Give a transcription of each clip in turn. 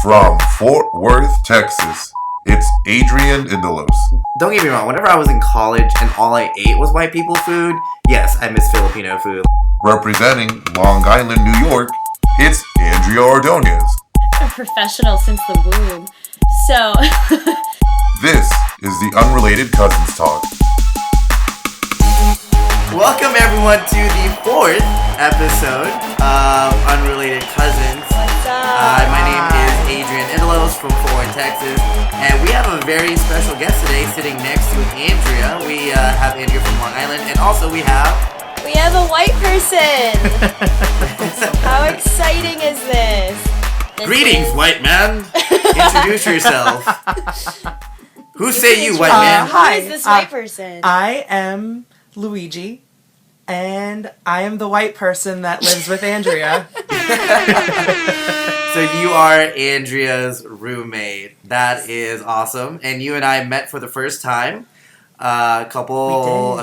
From Fort Worth, Texas, it's Adrian Indelos. Don't get me wrong, whenever I was in college and all I ate was white people food, yes, I miss Filipino food. Representing Long Island, New York, it's Andrea Ordonez. A professional since the womb. So, This is the Unrelated Cousins Talk. Welcome everyone to the 4th episode of Unrelated Cousins. what's up? My name is Adrian Indelos from Fort Worth, Texas, and we have a very special guest today sitting next to Andrea. We have Andrea from Long Island, and also we have a white person. How exciting is this? Greetings, white man. Introduce yourself. Who say you, white man? Who is this white person? I am Luigi, and I am the white person that lives with Andrea. So you are Andrea's roommate. That is awesome. And you and I met for the first time a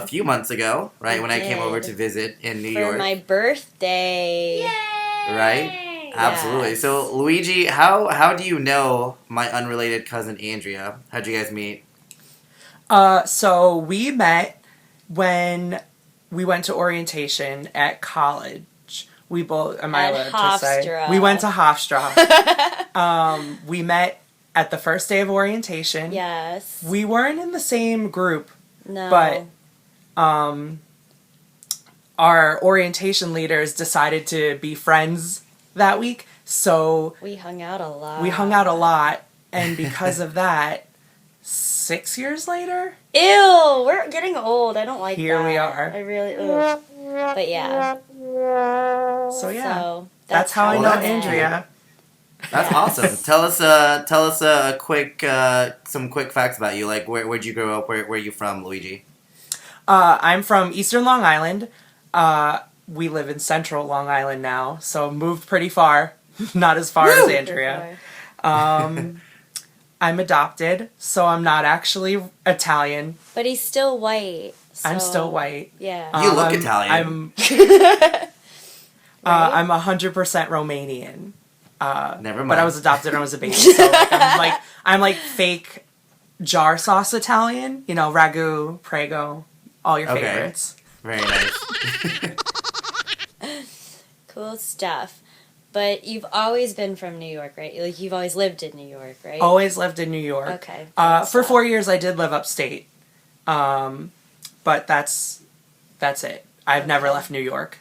few months ago, right? When I came over to visit in New York. For my birthday. Yay! Right? Absolutely. Yes. So Luigi, how do you know my unrelated cousin Andrea? How'd you guys meet? So we met when we went to orientation at college. We both, am I At allowed to say? Hofstra. We went to Hofstra. We met at the first day of orientation. Yes. We weren't in the same group, No. but our orientation leaders decided to be friends that week. So we hung out a lot. And because of that, 6 years later, Ew, we're getting old. I don't like Here that. we are. I really, ugh. But yeah. so yeah, So that's how I Well, know that's Andrea. That's awesome. Tell us some quick facts about you. Like where'd you grow up? Where are you from, Luigi? I'm from Eastern Long Island. We live in Central Long Island now, so moved pretty far. Not as far as Andrea. I'm adopted, so I'm not actually Italian. But he's still white. So, I'm still white. Yeah. You look Italian. I'm 100% Romanian. Never mind. But I was adopted when I was a baby, so I'm like fake jar sauce Italian. You know, ragu, prego, all your favorites. Very nice. Cool stuff. But you've always been from New York, right? Like, you've always lived in New York, right? Always lived in New York. Okay. For 4 years, I did live upstate. But that's it. I've never left New York.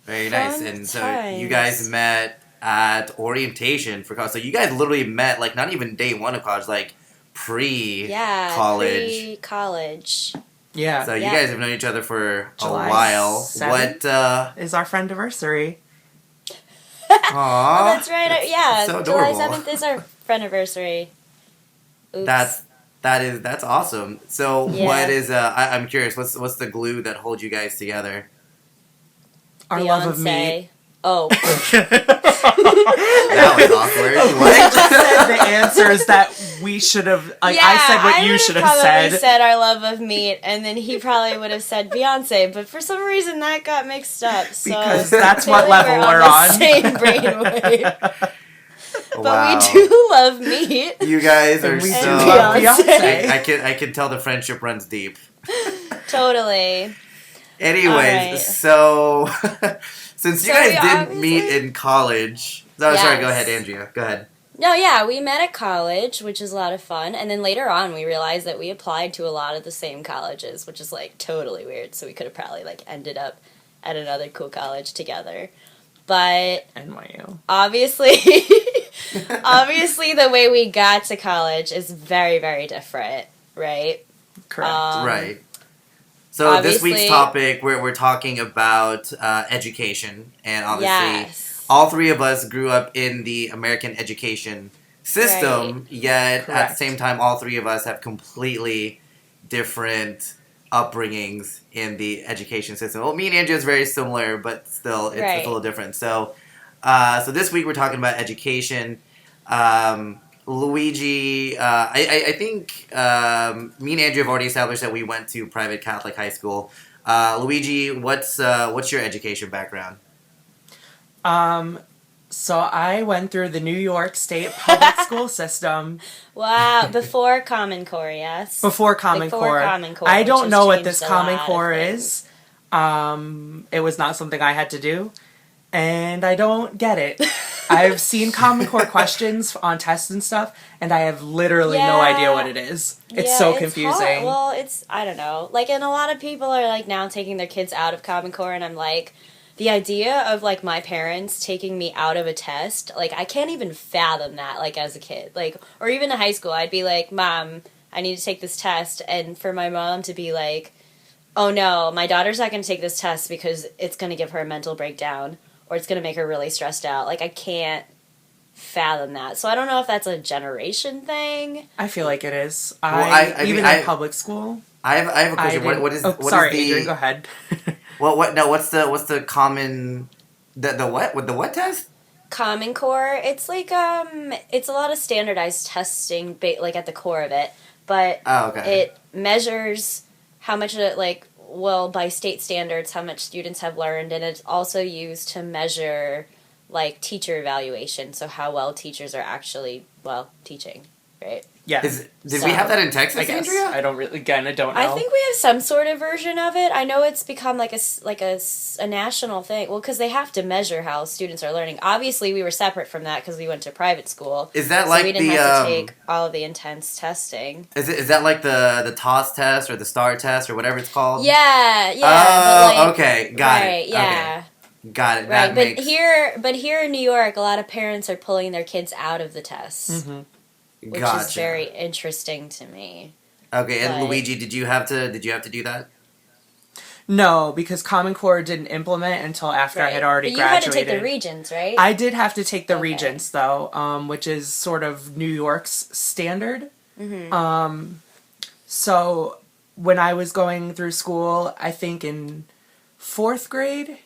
Very nice. Fun And so times. you guys met at orientation for college. So you guys literally met like not even day one of college, like pre-college. Pre-college. Yeah. So you Yeah. guys have known each other for July a while. 7th? What? Is our friendiversary. Aw, Oh, that's right. Yeah. so July adorable. 7th is our friendiversary. Oops. That's awesome. So Yeah. what is I'm curious. What's the glue that holds you guys together? Our Beyonce. love of meat. Oh. That was awkward. What? Said the answers that we should have. Like, I said what you should have probably said. said our love of meat, and then he probably would have said Beyonce, but for some reason that got mixed up. So Because that's what clearly level we're we're on. on. The same brainwave. But Wow. we do love meat. You guys are And we so. do love Beyonce. Beyonce. I can tell the friendship runs deep. Totally. Anyways, Alright. so since you So guys we didn't meet obviously- in college. No, sorry, go Yes. ahead, Andrea. Go ahead. No, yeah, we met at college, which is a lot of fun, and then later on we realized that we applied to a lot of the same colleges, which is like totally weird. So we could have probably like ended up at another cool college together. But NYU. obviously the way we got to college is very, very different, right? Correct. Right. So this week's obviously- topic, we're talking about education, and obviously Yes. all three of us grew up in the American education system, yet at the Correct. same time, all three of us have completely different upbringings in the education system. Well, me and Andrea is very similar, but still, it's Right. a little different. So, so this week we're talking about education. Luigi, I think me and Andrea have already established that we went to private Catholic high school. Luigi, what's your education background? So I went through the New York State public school system Wow, before Common Core, yes. before Common Core. Common Core, I which don't has know what changed this a Common lot of Core things. is. It was not something I had to do, and I don't get it. I've seen Common Core questions on tests and stuff, and I have literally no idea what it is. It's Yeah, so confusing. Well, I don't know. Like, and a lot of people are, like, now taking their kids out of Common Core, and I'm like, the idea of, like, my parents taking me out of a test, like, I can't even fathom that, like, as a kid. Like, or even in high school, I'd be like, Mom, I need to take this test, and for my mom to be like, oh no, my daughter's not going to take this test because it's going to give her a mental breakdown, or it's going to make her really stressed out. Like, I can't fathom that. So I don't know if that's a generation thing. I feel like it is. I Even mean, in public school. I have a question. What is sorry, is the Adrian, go ahead. what's the common the what with the what test? Common Core, it's like it's a lot of standardized testing like at the core of it, but it measures how much by state standards how much students have learned, and it's also used to measure like teacher evaluation, so how well teachers are actually teaching, right? Yeah. Did we have that in Texas, I guess. Andrea? I don't know. I think we have some sort of version of it. I know it's become like a national thing. Well, because they have to measure how students are learning. Obviously, we were separate from that because we went to private school. Is that so like we didn't have to take all of the intense testing? Is that like the TOS test or the STAR test or whatever it's called? Yeah. Oh, okay, got it. Right, yeah. Okay. Got it. Right, but here in New York, a lot of parents are pulling their kids out of the tests. Mm-hmm. Which is very interesting to me. Okay, and Luigi, did you have to do that? No, because Common Core didn't implement until after I had already but graduated. You had to take the Regents, right? I did have to take the Regents, though, which is sort of New York's standard. Mm-hmm. So when I was going through school, I think in 4th grade,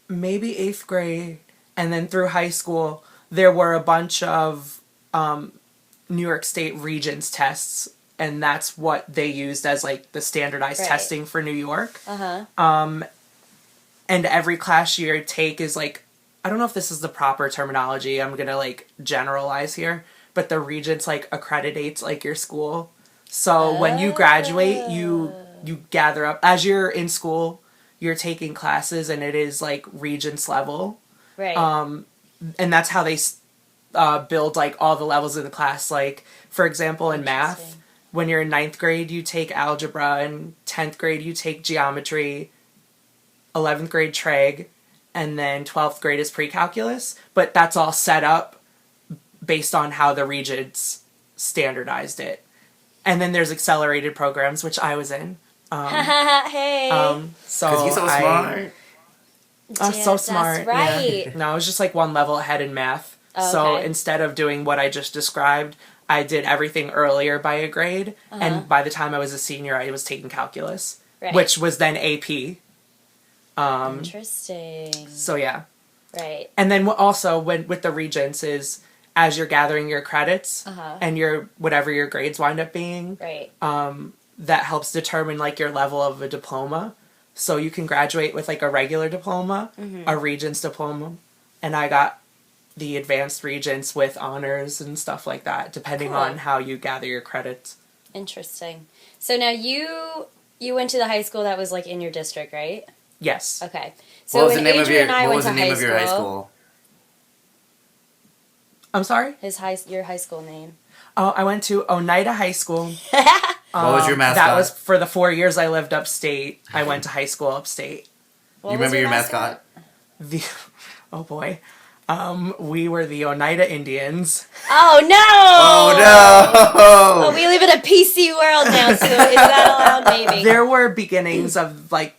maybe 8th grade, and then through high school, there were a bunch of New York State Regents tests, and that's what they used as like the standardized testing for New York. And every class you take is like, I don't know if this is the proper terminology, I'm gonna like generalize here, but the Regents like accreditates like your school. So when you graduate, you gather up, as you're in school, you're taking classes, and it is like Regents level. Right. And that's how they build like all the levels of the class. Like, for example, in math, when you're in 9th grade, you take algebra, and 10th grade, you take geometry, 11th grade trig, and then 12th grade is pre-calculus. But that's all set up based on how the Regents standardized it. And then there's accelerated programs, which I was in. Hey. So because you're so smart. So smart. That's right. Yeah. No, I was just like one level ahead in math. So instead of doing what I just described, I did everything earlier by a grade. And by the time I was a senior, I was taking calculus, which was then AP. Interesting. So yeah. Right. And then also with the Regents is, as you're gathering your credits and your whatever your grades wind up being, that helps determine like your level of a diploma. So you can graduate with like a regular diploma, a Regents diploma, and I got the advanced Regents with honors and stuff like that, depending on how you gather your credits. Interesting. So now you went to the high school that was like in your district, right? Yes. Okay. So What was the when name of Adrian and I what went was the to name high of your high school? I'm sorry? Your high school name. Oh, I went to Oneida High School. What was your mascot? That was for the 4 years I lived upstate. I went to high school upstate. You remember your mascot? Oh boy. We were the Oneida Indians. Oh no! Oh no! Oh, we live in a PC world now, so is that allowed? Maybe. There were beginnings of like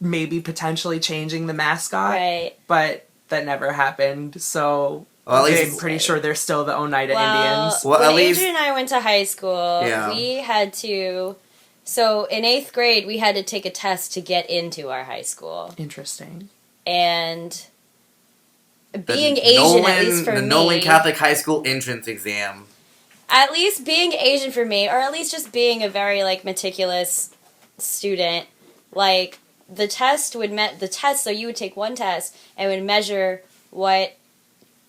maybe potentially changing the mascot, but that never happened. So well, I'm pretty sure they're still the Oneida Indians. Well, when at least Adrian and I went to high school, we had to. So in 8th grade, we had to take a test to get into our high school. Interesting. And being Asian, at least for me, the Nolan Catholic High School entrance exam. At least being Asian for me, or at least just being a very like meticulous student, like the test. So you would take one test and would measure what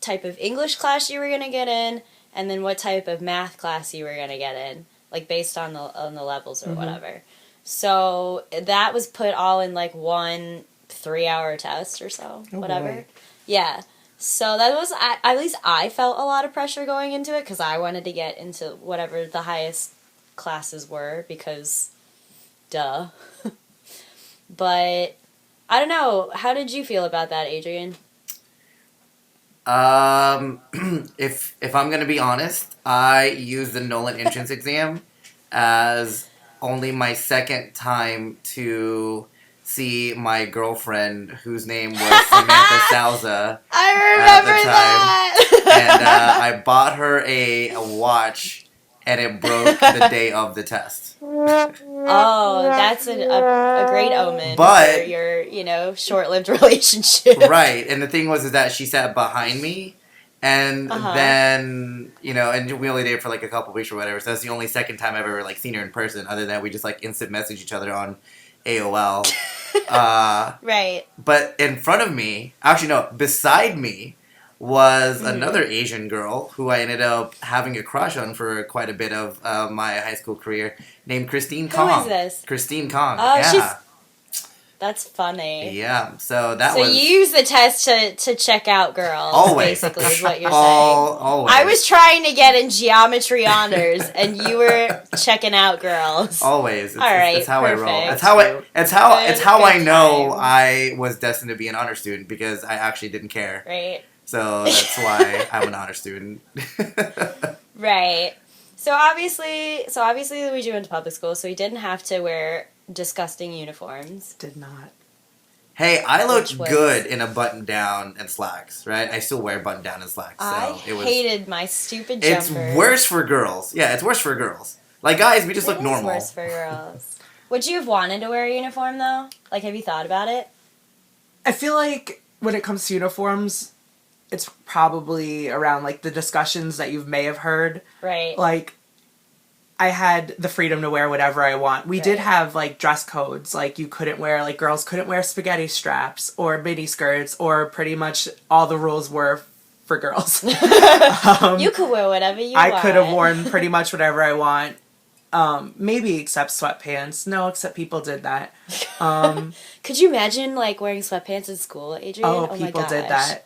type of English class you were going to get in, and then what type of math class you were going to get in, like based on the levels or whatever. So that was put all in like one 3-hour test or so, whatever. Boy. Yeah. So that was, at least I felt a lot of pressure going into it because I wanted to get into whatever the highest classes were because, duh. But I don't know. How did you feel about that, Adrian? If I'm gonna be honest, I used the Nolan entrance exam as only my second time to see my girlfriend, whose name was Samantha Salza. I remember that. And I bought her a watch, and it broke the day of the test. Oh, that's a great omen But- for your, short-lived relationship. Right, and the thing was is that she sat behind me, and then, and we only dated for like a couple weeks or whatever, so that's the only second time I've ever like seen her in person, other than we just like instant message each other on AOL. Right. But in front of me, actually no, beside me was another Asian girl who I ended up having a crush on for quite a bit of my high school career, named Christine Kong. Who is this? Christine Kong. Oh, yeah. That's funny. Yeah, so that So was... you use the test to check out girls, Always. basically, is what you're saying. Always. I was trying to get in geometry honors, and you were checking out girls. Always. It's, All right, it's how I roll. perfect. It's how I Good know time. I was destined to be an honor student, because I actually didn't care. Right. So that's why I'm an honor student. Right. So obviously Luigi went to public school, so he didn't have to wear disgusting uniforms. Did not. Hey, I looked Which was- good in a button down and slacks, right? I still wear button down and slacks. So I it was. hated my stupid It's jumper. worse for girls. Yeah, it's worse for girls. Like guys, we just look It is normal. worse for girls. Would you have wanted to wear a uniform though? Like, have you thought about it? I feel like when it comes to uniforms, it's probably around like the discussions that you may have heard. Right. Like, I had the freedom to wear whatever I want. We did Right. have like dress codes. Like you couldn't wear, like girls couldn't wear spaghetti straps or mini skirts, or pretty much all the rules were for girls. You could wear whatever you want. I could have worn pretty much whatever I want. Maybe except sweatpants. No, except people did that. Could you imagine like wearing sweatpants in school, Adrian? Oh, my people gosh. did that.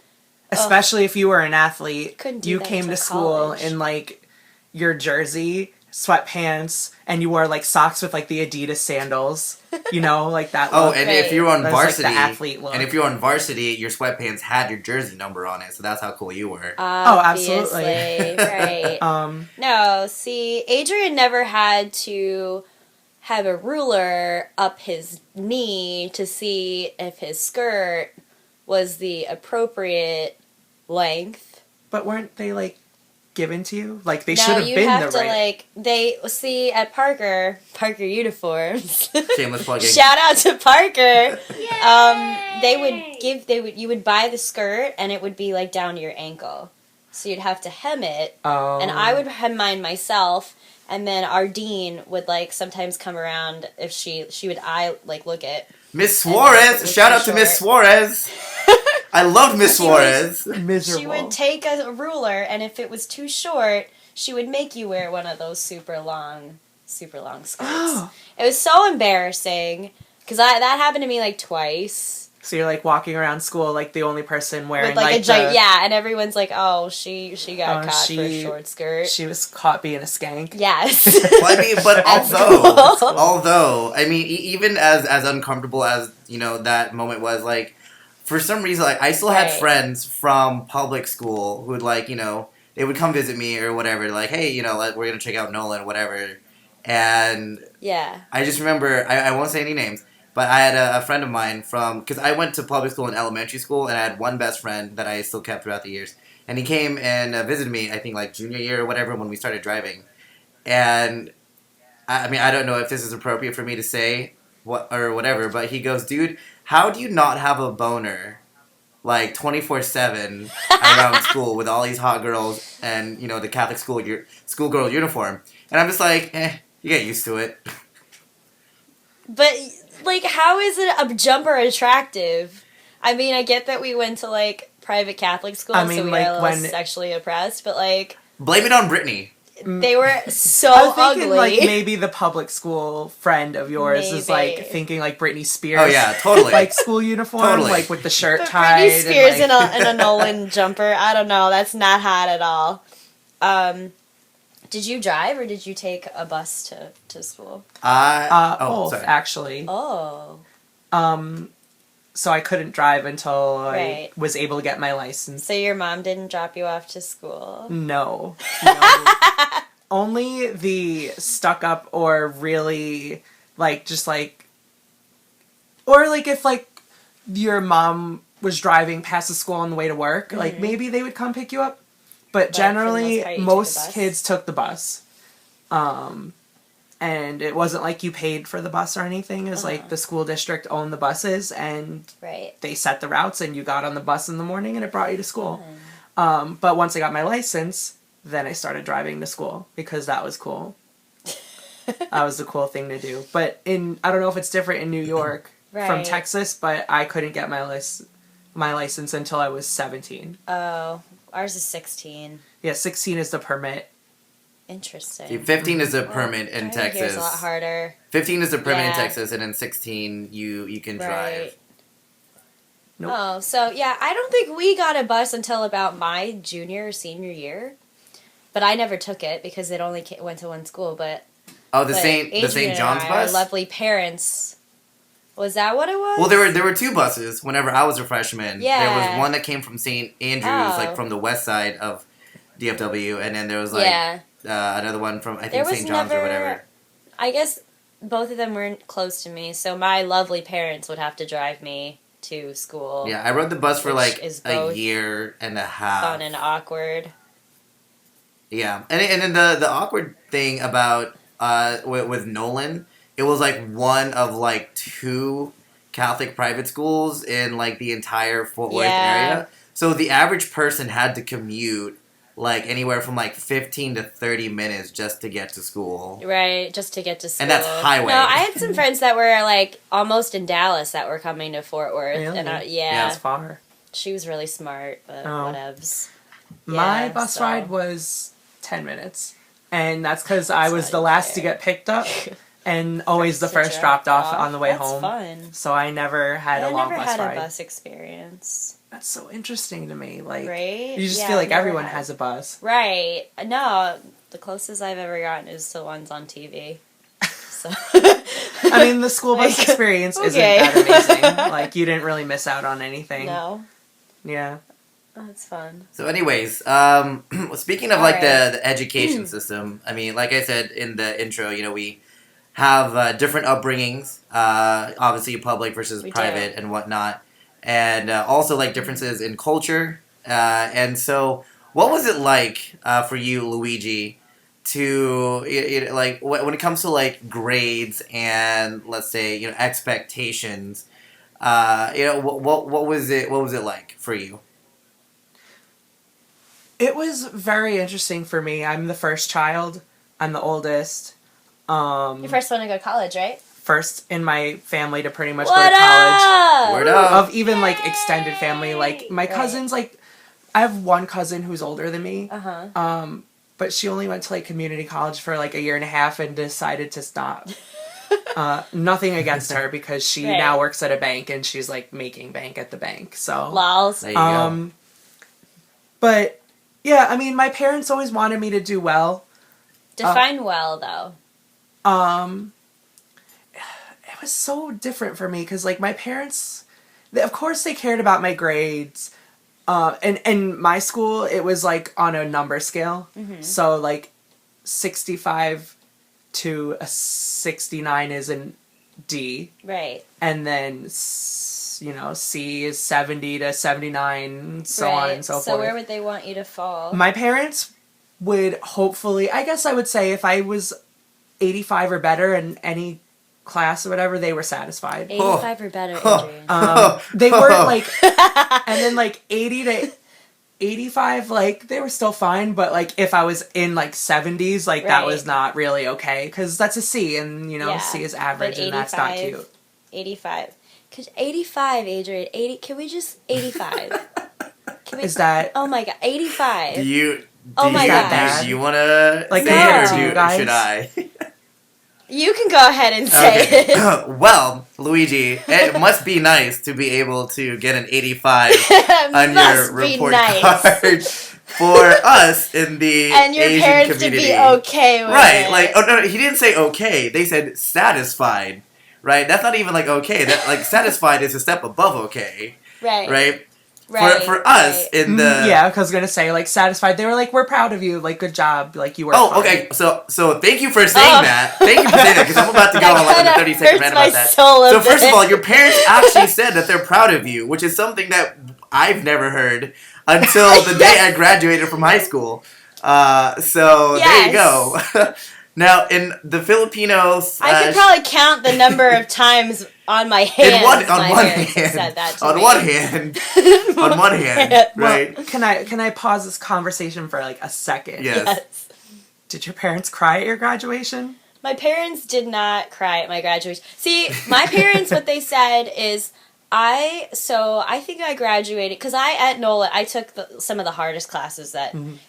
Especially if you were an athlete. Couldn't do You that came to until school college. in like your jersey, sweatpants, and you wore like socks with like the Adidas sandals. You know, like that Oh, look. and Right. if you were on That was, like, varsity, the athlete look. and if you were on varsity, your sweatpants had your jersey number on it, so that's how cool you were. Obviously, absolutely. right. No, see, Adrian never had to have a ruler up his knee to see if his skirt was the appropriate length. But weren't they like given to you? Like they No, should have you been have the to right. they see at Parker uniforms. Shameless plugging. Shout out to Parker. You would buy the skirt and it would be like down to your ankle. So you'd have to hem it. Oh. And I would hem mine myself, and then our dean would like sometimes come around if she would look at. Miss And Suarez! it's Shout too out to Miss short. Suarez! I loved Miss Suarez. Miserable. She would take a ruler, and if it was too short, she would make you wear one of those super long skirts. It was so embarrassing because that happened to me like twice. So you're like walking around school like the only person wearing With like a the, giant, yeah, and everyone's like, "Oh, she got Oh, caught for a she- short skirt." She was caught being a skank. Yes. Well, I mean, but At although, I mean, even as uncomfortable as, that moment was, like, for some reason, like, I still had Right. friends from public school who would, like, they would come visit me or whatever, like, hey, like, we're gonna check out Nolan, whatever. And Yeah. I just remember, I won't say any names, but I had a friend of mine because I went to public school and elementary school, and I had one best friend that I still kept throughout the years. And he came and visited me, I think, like, junior year or whatever, when we started driving. And, I mean, I don't know if this is appropriate for me to say or whatever, but he goes, dude, how do you not have a boner, like, 24/7 around school with all these hot girls and, the Catholic schoolgirl uniform? And I'm just like, you get used to it. But like, how is a jumper attractive? I mean, I get that we went to like private Catholic school, I mean, so we like, are a little when- sexually oppressed, but, like, Blame it on Britney. they were so I was thinking, ugly. like, maybe the public school friend of yours is, like, Maybe. thinking, like, Britney Spears. Oh yeah, totally. Like, school uniform, Totally. like, with the shirt But tied. Britney Spears and, like... in a Nolan jumper, I don't know, that's not hot at all. Did you drive, or did you take a bus to school? both, sorry. actually. Oh. So I couldn't drive until Right. I was able to get my license. So your mom didn't drop you off to school? No. Only the stuck up or really, like, just like... Or, like, if, like, your mom was driving past the school on the way to work, like, maybe they would come pick you up. But for generally, the most part, you took the most bus? kids took the bus. And it wasn't like you paid for the bus or anything. It was like the school district owned the buses, and Right. they set the routes, and you got on the bus in the morning, and it brought you to school. But once I got my license, then I started driving to school, because that was cool. That was the cool thing to do. But I don't know if it's different in New York from Right. Texas, but I couldn't get my license until I was 17. Oh, ours is 16. Yeah, 16 is the permit. Interesting. 15 is a permit in Driving here is Texas. a lot harder. 15 is a permit in Yeah. Texas, and then 16 you can drive. Right. Nope. Oh, so yeah, I don't think we got a bus until about my junior or senior year. But I never took it because it only went to one school. But Oh, the but St. Adrian John's and I, our bus. lovely parents. Was that what it was? Well, there were two buses whenever I was a freshman. There Yeah. was one that came from St. Andrews, Oh. like from the west side of DFW, and then there was like Yeah. another one from I There think was St. John's never. or whatever. I guess both of them weren't close to me, so my lovely parents would have to drive me to school. Yeah, I rode the bus for Which like is a both year and a half. Fun and awkward. Yeah, and then the awkward thing about with Nolan, it was like one of like two Catholic private schools in like the entire Fort Worth Yeah. area. So the average person had to commute like anywhere from like 15 to 30 minutes just to get to school. Right, just to get to school. And that's highway. No, I had some friends that were like almost in Dallas that were coming to Fort Worth. Really? And Yeah, It's far. she was really smart, but Oh. whatevs. My Yeah, bus so- ride was 10 minutes. And that's because I was not the last to fair. get picked up and always the to first drop dropped off on the way That's home. fun. So I never had I a long never bus had ride. a bus experience. That's so interesting to me. Like, Right? you just Yeah, feel like I've never everyone had. has a bus. Right. No, the closest I've ever gotten is the ones on TV. So. I mean, the school bus Like, experience okay. isn't that amazing. Like, you didn't really miss out on anything. No. Yeah. Oh, that's fun. So, anyways, speaking of like the education system, I mean, like I said in the intro, you know, we have different upbringings, obviously public versus We private do. and whatnot, and also like differences in culture. And so, what was it like for you, Luigi, to like when it comes to like grades and let's say expectations? What was it? What was it like for you? It was very interesting for me. I'm the first child. I'm the oldest. Your first one to go to college, right? First in my family to pretty much What go to college. up? Word up. Of even like extended family. Like my Right. cousins, like I have one cousin who's older than me. Uh-huh. But she only went to like community college for like a year and a half and decided to stop. Nothing against her because she Right. now works at a bank and she's like making bank at the bank. So Lols. There you go. but yeah, I mean my parents always wanted me to do well. Define well, though. It was so different for me because like my parents, of course they cared about my grades. And in my school it was like on a number scale. So like 65 to a 69 is an D. Right. And then C is 70 to 79, so on and so forth. So where would they want you to fall? My parents would hopefully, I guess I would say if I was 85 or better in any class or whatever, they were satisfied. 85 or better, Adrian. They weren't like, and then like 80 to 85, like they were still fine, but like if I was in like 70s, like that Right. was not really okay, because that's a C, and Yeah, C is average, but and that's not 85 cute. 85. 85, Adrian. 80. Can we just 85? Is that... Oh my god, 85. Do you Oh my gosh. do you want to Like, say compared it, to or you guys? should I? You can go ahead and say Okay. it. Well, Luigi, it must be nice to be able to get an 85 on Must your be report nice. card for us in the And your Asian parents community. to be okay with Right, it. like, oh no, he didn't say okay. They said satisfied. Right? That's not even like okay. That like satisfied is a step above okay. Right. Right? Right. For us right. in the Yeah, because I was going to say, like, satisfied. They were like, we're proud of you. Like, good job. Like, you were Oh, fine. okay. So thank you for saying that. Thank you for saying that because I'm about to go on like a 30-second rant about that. So first of all, your parents actually said that they're proud of you, which is something that I've never heard until the day I graduated from high school. So there you go. Now in the Filipinos, I could probably count the number of times on my hands. on one hand, said that to on me. one hand, on one hand, right? Well, can I pause this conversation for like a second? Yes. Did your parents cry at your graduation? My parents did not cry at my graduation. See, my parents, what they said is, I think I graduated, because at NOLA, I took some of the hardest classes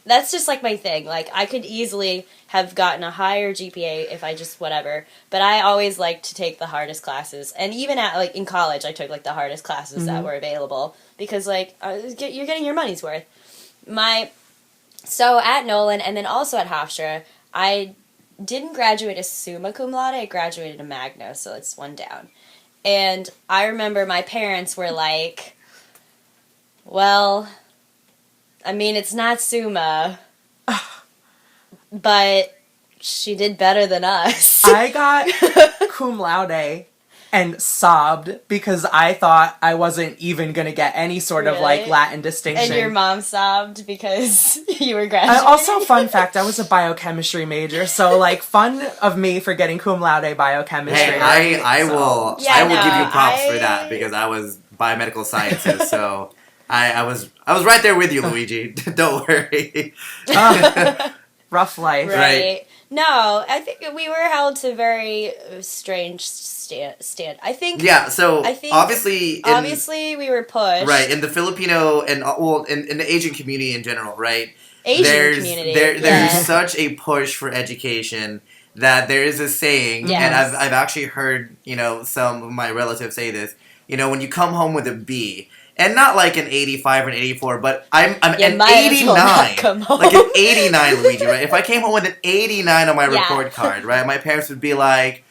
that's just like my thing. Like, I could easily have gotten a higher GPA if I just whatever, but I always liked to take the hardest classes. And even in college, I took like the hardest classes that were available, because like, you're getting your money's worth. So at Nolan, and then also at Hofstra, I didn't graduate as summa cum laude, I graduated a magna, so it's one down. And I remember my parents were like, well, I mean, it's not summa, but she did better than us. I got cum laude and sobbed because I thought I wasn't even going to get any sort of like Really? Latin distinction. And your mom sobbed because you were graduating. Also, fun fact, I was a biochemistry major, so like fun of me for getting cum laude biochemistry. Hey, I will give you props for that I- because I was biomedical sciences, so I was right there with you, Luigi. Don't worry. Rough life. Right. No, I think we were held to very strange stand. I think. Yeah. So I think obviously, we were pushed. right in the Filipino and in the Asian community in general, right? Asian community. There's such a push for education that there is a saying, Yes. and I've actually heard some of my relatives say this. When you come home with a B. And not like an 85 or an 84, but I'm an might as well not 89. come home. Like an 89, Luigi, right? If I came home with an 89 on my Yeah. report card, right? My parents would be like,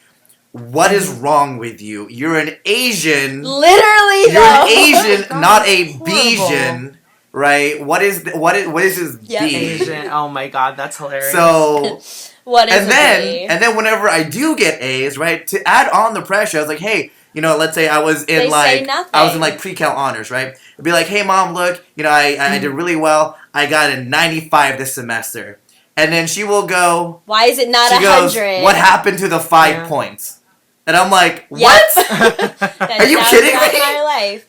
what is wrong with you? You're an Asian. Literally, You're though. an Asian, God, not a horrible. B-sian, right? What is this Yep. B? Asian. Oh my god, that's hilarious. So... What is and a B? then whenever I do get A's, right, to add on the pressure, I was like, hey, let's say I was in They say nothing. pre-cal honors, right? I'd be like, hey mom, look, I did really well. I got a 95 this semester. And then she will go, Why is it not she goes, 100? what happened to the 5 Yeah. points? And I'm like, Yep. what? That Are you sounds kidding about me? My life.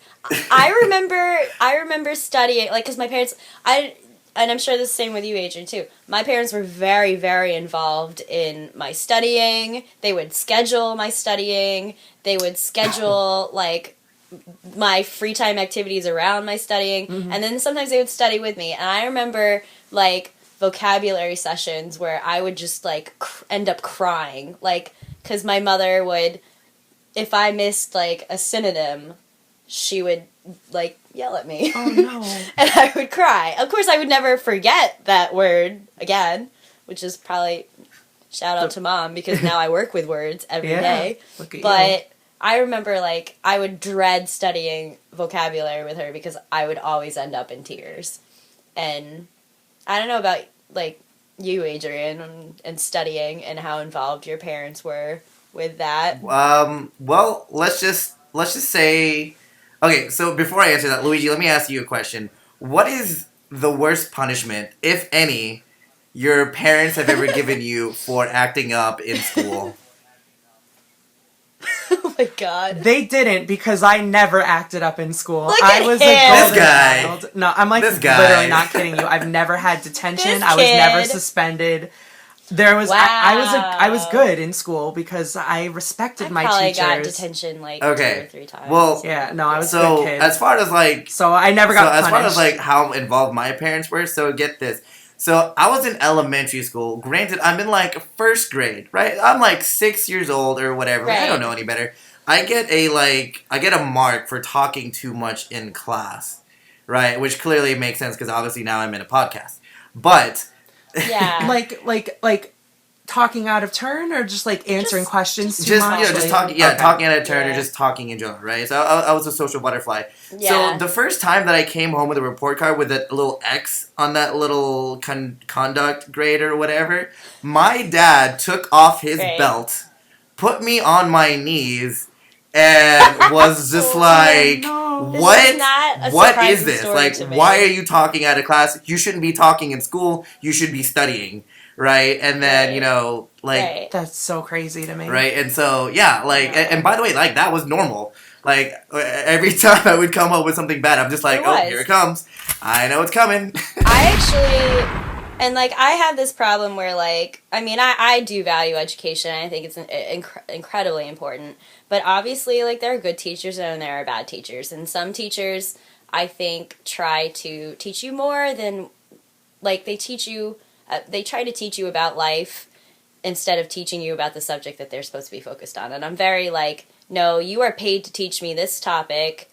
I remember studying, like, because my parents, and I'm sure the same with you, Adrian, too. My parents were very, very involved in my studying. They would schedule my studying. They would schedule, like, my free time activities around my studying. Mm-hmm. And then sometimes they would study with me. And I remember, like, vocabulary sessions where I would just, like, end up crying. Like, because my mother would, if I missed, like, a synonym, she would, like, yell at me. Oh no. And I would cry. Of course, I would never forget that word again, which is probably shout out to mom, because now I work with words every day. Look at But you. I remember, like, I would dread studying vocabulary with her because I would always end up in tears. And I don't know about, like, you, Adrian, and studying and how involved your parents were with that. Well, let's just say... Okay, so before I answer that, Luigi, let me ask you a question. What is the worst punishment, if any, your parents have ever given you for acting up in school? Oh my god. They didn't, because I never acted up in school. Look I at was him. a golden This guy. child. No, I'm like This guy. literally not kidding you. I've never had detention. This I was never kid. suspended. There was Wow. I was good in school because I respected my probably teachers. got detention like 2 or 3 times. Well, Yeah, no, I was a so good kid. as far as like, So I never got as punished. far as like how involved my parents were, so get this. So I was in elementary school. Granted, I'm in like first grade, right? I'm like 6 years old or whatever. I don't Right. know any better. I get a mark for talking too much in class, right? Which clearly makes sense because obviously now I'm in a podcast. But Yeah. like talking out of turn or just like answering questions too just much? just Like, talking, okay. talking out of turn or Yeah. just talking in general, right? So I was a social butterfly. Yeah. So the first time that I came home with a report card with a little X on that little conduct grade or whatever, my dad took off his Great. belt, put me on my knees, and was just like, no. This "What? is not a What is surprising this? story Like, to me. why are you talking out of class? You shouldn't be talking in school. You should be studying." Right? And then, Right. you know, like, Right. That's so crazy to me. right? And so, yeah, like, Yeah. and by the way, like, that was normal. Like, every time I would come up with something bad, I'm just like, It oh, was. here it comes. I know it's coming. I actually, and like I have this problem where like, I mean, I do value education. I think it's incredibly important. But obviously, like there are good teachers and there are bad teachers. And some teachers, I think, try to teach you more than, like they teach you, they try to teach you about life instead of teaching you about the subject that they're supposed to be focused on. And I'm very like, no, you are paid to teach me this topic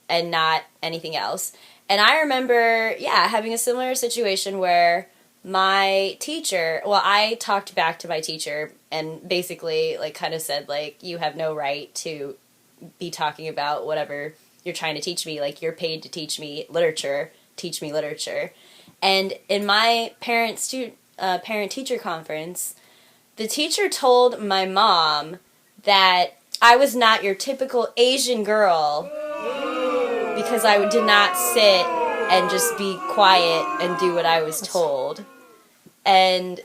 and not anything else. And I remember, having a similar situation where my teacher, well, I talked back to my teacher and basically, like, kind of said, like, you have no right to be talking about whatever you're trying to teach me. Like, you're paid to teach me literature. Teach me literature. And in my parent-teacher conference, the teacher told my mom that I was not your typical Asian girl because I did not sit and just be quiet and do what I was told. And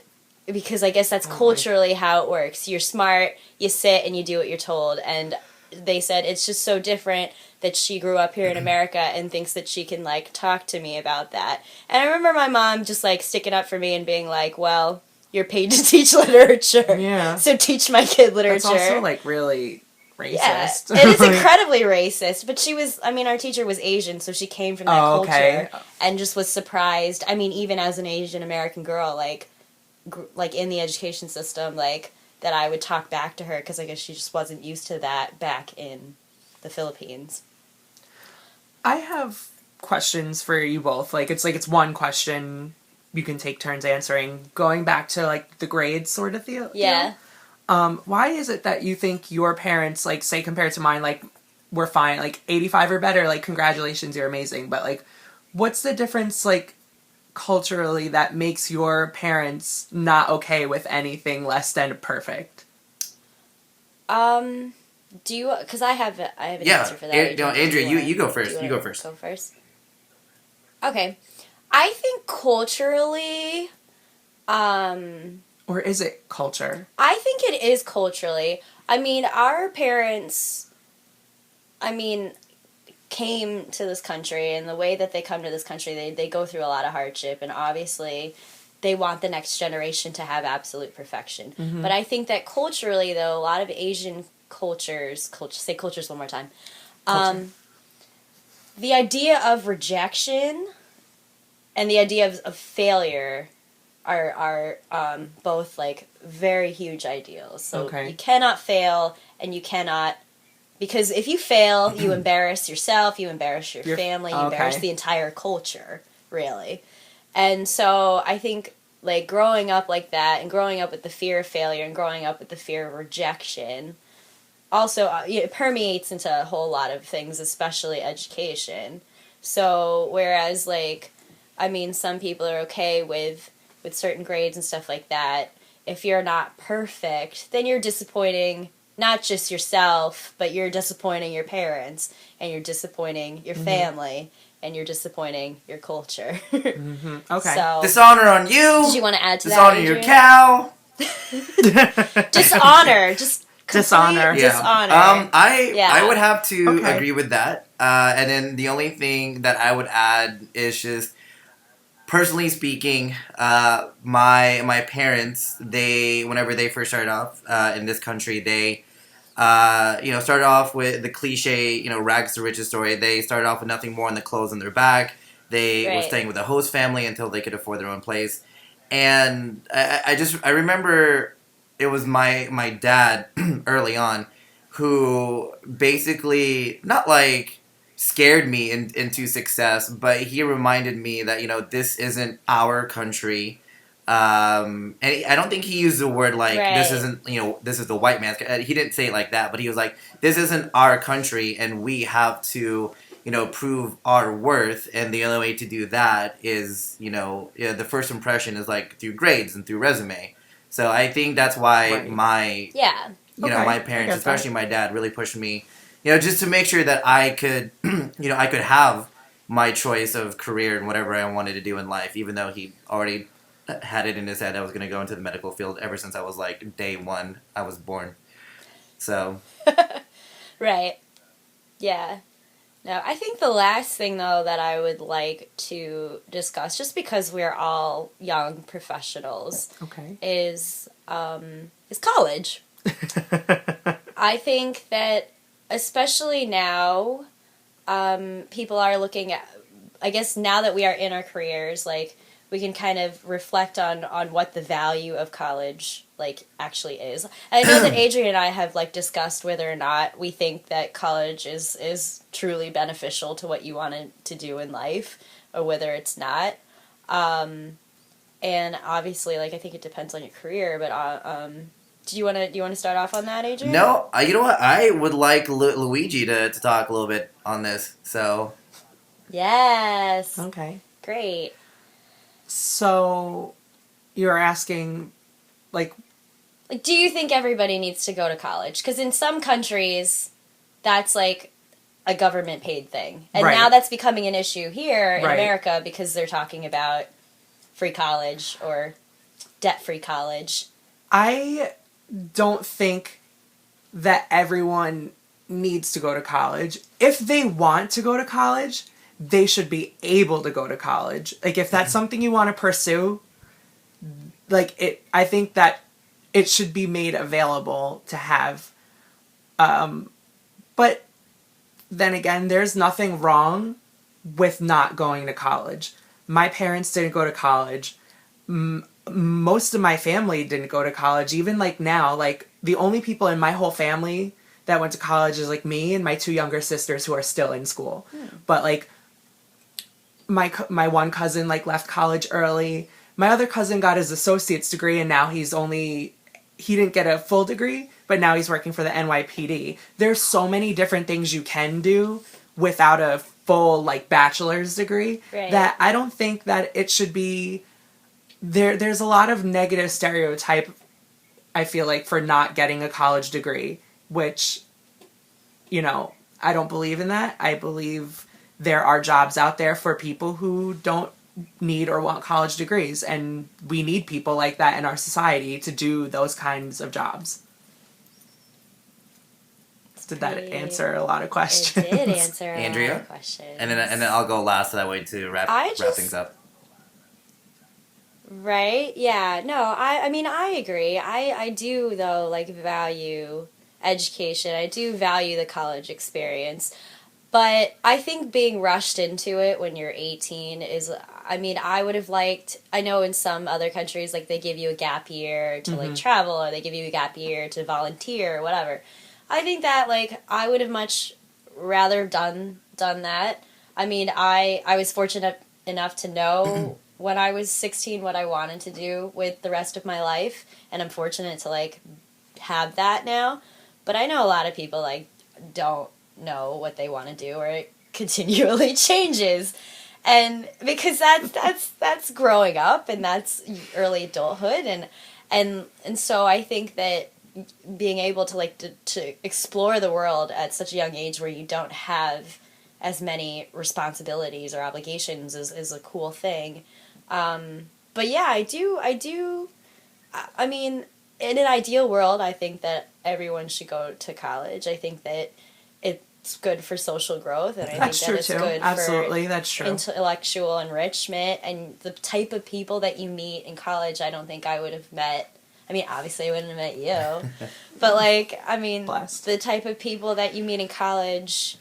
because I guess that's culturally how it works. You're smart, you sit and you do what you're told. And they said it's just so different that she grew up here in America and thinks that she can, like, talk to me about that. And I remember my mom just, like, sticking up for me and being like, well, you're paid to teach literature. Yeah. So teach my kid literature. That's also like really racist. Yeah, it is incredibly racist. But she was, I mean, our teacher was Asian, so she came from that culture and just was surprised. I mean, even as an Asian American girl, like in the education system, like, that I would talk back to her because I guess she just wasn't used to that back in the Philippines. I have questions for you both. Like it's one question you can take turns answering. Going back to like the grades sort of deal. Yeah. Why is it that you think your parents, like, say compared to mine, like, we're fine, like 85 or better, like, congratulations, you're amazing, but like, what's the difference, like, culturally that makes your parents not okay with anything less than perfect? Do you? Because I have an answer for that. Andrea, you go first. You go first. Go first. Okay, I think culturally, Or is it culture? I think it is culturally. I mean, our parents, came to this country, and the way that they come to this country, they go through a lot of hardship, and obviously they want the next generation to have absolute perfection. Mm-hmm. But I think that culturally, though, a lot of Asian cultures, say cultures one more time, the idea of rejection and the idea of failure are both, like, very huge ideals. So you cannot fail, and you cannot, because if you fail, you embarrass yourself, you embarrass your family, you embarrass the entire culture, really. And so I think, like, growing up like that, and growing up with the fear of failure, and growing up with the fear of rejection, also it permeates into a whole lot of things, especially education. So whereas, like, I mean, some people are okay with certain grades and stuff like that, if you're not perfect, then you're disappointing not just yourself, but you're disappointing your parents, and you're disappointing your family, and you're disappointing your culture. Mm-hmm. Okay. So, Dishonor on you. did you want to add to Dishonor that, your Adrian? cow. Dishonor. Just Dishonor. complete dishonor. I would have to agree with that. And then the only thing that I would add is just personally speaking, my parents, they whenever they first started off in this country, they started off with the cliche, rags to riches story. They started off with nothing more than the clothes in their bag. They were Right. staying with a host family until they could afford their own place. And I remember it was my dad early on who basically not like scared me into success, but he reminded me that this isn't our country. And I don't think he used the word like this Right. isn't this is the white man's. He didn't say it like that, but he was like this isn't our country, and we have to prove our worth, and the only way to do that is the first impression is like through grades and through resume. So I think that's why Right. my Yeah. Okay, my I parents, get especially that. my dad, really pushed me, just to make sure that I could, I could have my choice of career and whatever I wanted to do in life, even though he already had it in his head I was going to go into the medical field ever since I was like day one I was born. So. Right. Yeah. No, I think the last thing though that I would like to discuss, just because we're all young professionals, Okay. is college. I think that especially now, people are looking at. I guess now that we are in our careers, like we can kind of reflect on what the value of college like actually is. And I know that Adrian and I have like discussed whether or not we think that college is truly beneficial to what you wanted to do in life, or whether it's not. And obviously, like I think it depends on your career. But do you want to start off on that, Adrian? No, you know what? I would like Luigi to talk a little bit on this. So. Yes. Okay. Great. So you're asking, like, Like, do you think everybody needs to go to college? Because in some countries, that's like a government paid thing. And Right. now that's becoming an issue here in Right. America because they're talking about free college or debt-free college. I don't think that everyone needs to go to college. If they want to go to college, they should be able to go to college. Like if that's something you want to pursue, I think that it should be made available to have. But then again, there's nothing wrong with not going to college. My parents didn't go to college. Most of my family didn't go to college. Even like now, like the only people in my whole family that went to college is like me and my two younger sisters who are still in school. But like my one cousin like left college early. My other cousin got his associate's degree and now he didn't get a full degree, but now he's working for the NYPD. There's so many different things you can do without a full like bachelor's degree Right. that I don't think that it should be there's a lot of negative stereotype I feel like for not getting a college degree, which I don't believe in that. I believe there are jobs out there for people who don't need or want college degrees, and we need people like that in our society to do those kinds of jobs. Did that answer a lot of questions? It did answer a lot Andrea? of questions. And then I'll go last so that way to wrap things up. Right? Yeah. No, I mean, I agree. I do, though, like, value education. I do value the college experience. But I think being rushed into it when you're 18 is, I mean, I would have liked, I know in some other countries, like, they give you a gap year to, like, travel, or they give you a gap year to volunteer, or whatever. I think that, like, I would have much rather done that. I mean, I was fortunate enough to know when I was 16 what I wanted to do with the rest of my life, and I'm fortunate to, like, have that now. But I know a lot of people, like, don't know what they want to do, or it continually changes. And because that's growing up, and that's early adulthood, and so I think that being able to to explore the world at such a young age where you don't have as many responsibilities or obligations is a cool thing. But yeah, I do. I mean, in an ideal world, I think that everyone should go to college. I think that it's good for social growth, and I That's think true that it's too. good Absolutely, for that's true. intellectual enrichment. And the type of people that you meet in college, I don't think I would have met. I mean, obviously I wouldn't have met you, but like, I mean, Blessed. the type of people that you meet in college,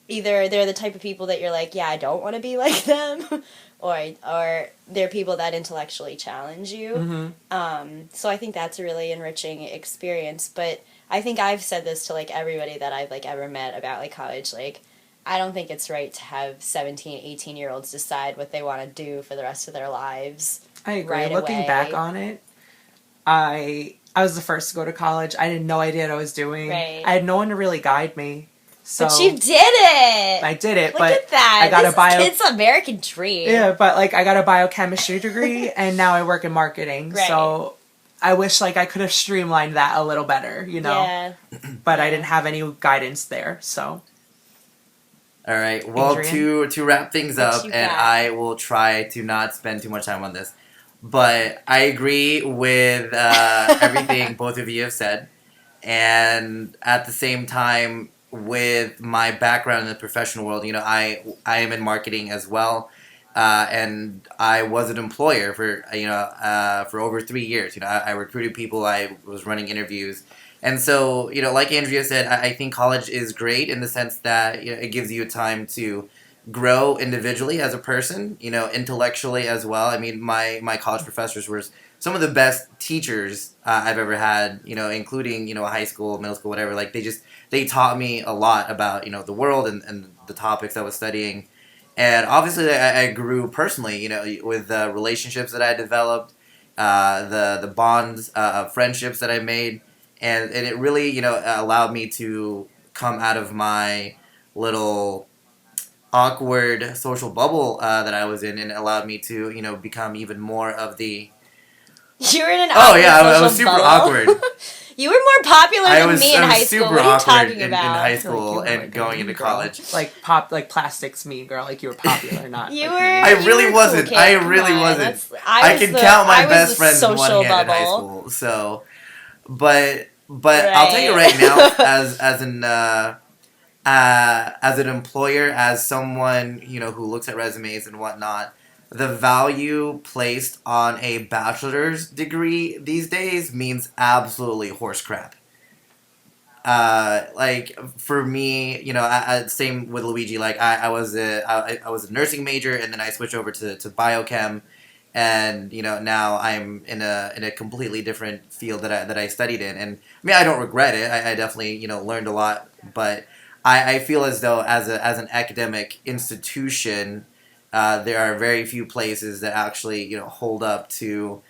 either they're the type of people that you're like, yeah, I don't want to be like them, or they're people that intellectually challenge you. Mm-hmm. So I think that's a really enriching experience. But I think I've said this to like everybody that I've like ever met about like college. Like, I don't think it's right to have 17, 18-year-olds decide what they want to do for the rest of their lives. I agree. Right Looking away. back on it, I was the first to go to college. I had no idea what I was doing. Right. I had no one to really guide me. So But you did it! I did it, Look but at that. I got This is kid's American dream. Yeah, but like I got a biochemistry degree and now I work in marketing. Right. So I wish like I could have streamlined that a little better, you know. Yeah. But I didn't have any guidance there, so. All right. Well, Adrian? to wrap things What up, you and got? I will try to not spend too much time on this, but I agree with everything both of you have said, and at the same time, with my background in the professional world, I am in marketing as well, and I was an employer for for over 3 years. I recruited people. I was running interviews. And so, like Andrea said, I think college is great in the sense that it gives you time to grow individually as a person, intellectually as well. I mean, my college professors were some of the best teachers I've ever had, including, high school, middle school, whatever. Like, they taught me a lot about, the world and the topics I was studying. And obviously, I grew personally, with the relationships that I developed, the bonds of friendships that I made. And it really, allowed me to come out of my little awkward social bubble that I was in, and it allowed me to, become even more of the... You were in an Oh, awkward yeah, I social was super bubble. awkward. You were more popular than me in I was high school. super What are you awkward talking in about? high Like, school you were and like a going mean into girl. college. Like plastics mean girl, like you were popular, not You like were. mean. I you really were a wasn't. Cool I kid. Come really on. wasn't. I I can count my was best the friends in one social hand in high bubble. school. So, but I'll tell you right now, as an employer, as someone who looks at resumes and whatnot, the value placed on a bachelor's degree these days means absolutely horse crap. Like for me, same with Luigi. Like I was a nursing major, and then I switched over to biochem, and now I'm in a completely different field that I studied in. And I mean, I don't regret it. I definitely learned a lot, but I feel as though as an academic institution, there are very few places that actually hold up to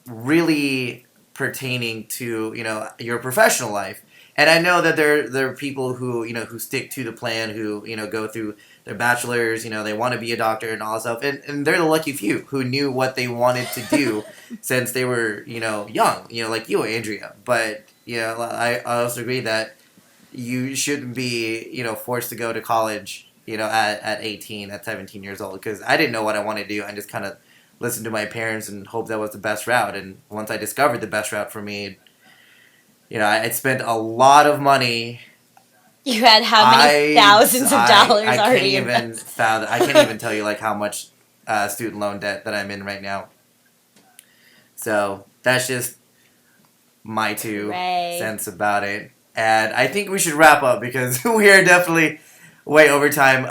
really pertaining to your professional life. And I know that there are people who who stick to the plan, who go through their bachelors, they want to be a doctor and all that stuff, and they're the lucky few who knew what they wanted to do since they were young, like you, Andrea. But I also agree that you shouldn't be forced to go to college at 18, at 17 years old, because I didn't know what I wanted to do. I just kind of listened to my parents and hoped that was the best route. And once I discovered the best route for me, I spent a lot of money. You had how many thousands of dollars already invested? I can't even tell you like how much student loan debt that I'm in right now. So that's just my 2 cents about it. And I think we should wrap up because we are definitely way over time.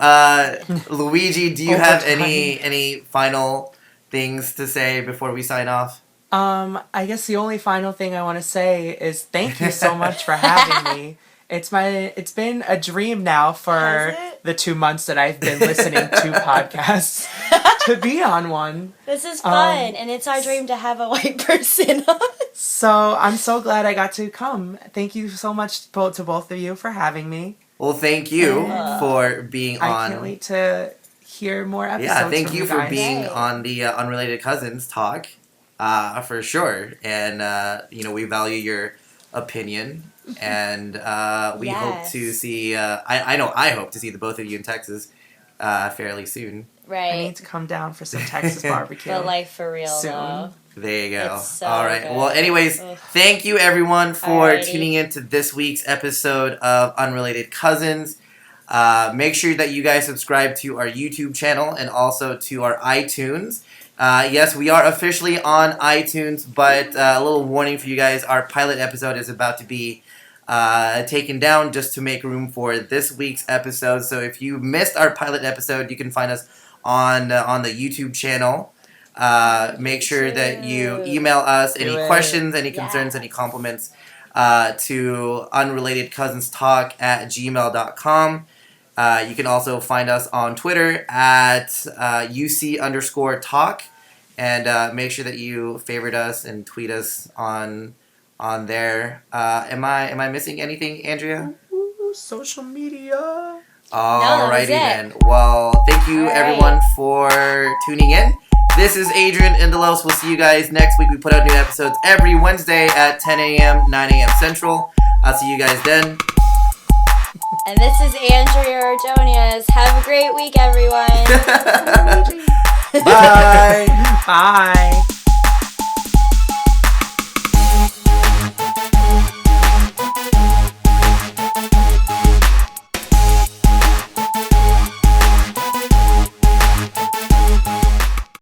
Luigi, do you have any final things to say before we sign off? I guess the only final thing I want to say is thank you so much for having me. It's been a dream now for the 2 months that I've been listening to podcasts to be on one. This is fun, and it's our dream to have a white person on. So I'm so glad I got to come. Thank you so much to both of you for having me. Well, thank you for being on. I can't wait to hear more episodes. Yeah, thank you for guys. being on the Unrelated Cousins talk, for sure. And we value your opinion, and we hope to see. I hope to see the both of you in Texas fairly soon. Right. I need to come down for some Texas barbecue. But like for real Soon. though. There you go. It's so All right. good. Well, anyways, Ugh. thank you everyone for Alrighty. tuning in to this week's episode of Unrelated Cousins. Make sure that you guys subscribe to our YouTube channel and also to our iTunes. Yes, we are officially on iTunes, but a little warning for you guys: our pilot episode is about to be taken down just to make room for this week's episode. So if you missed our pilot episode, you can find us on the YouTube channel. Make sure that you email us any questions, any concerns, any compliments to unrelatedcousinstalk@gmail.com. You can also find us on Twitter at UC_talk, and make sure that you favorite us and tweet us on there. Am I missing anything, Andrea? Ooh, social media. Alrighty it. then. Well, thank you All right. everyone for tuning in. This is Adrian and Delos. We'll see you guys next week. We put out new episodes every Wednesday at 10 a.m., 9 a.m. Central. I'll see you guys then. And this is Andrea Ordoniez. Have a great week, everyone. Bye. Bye.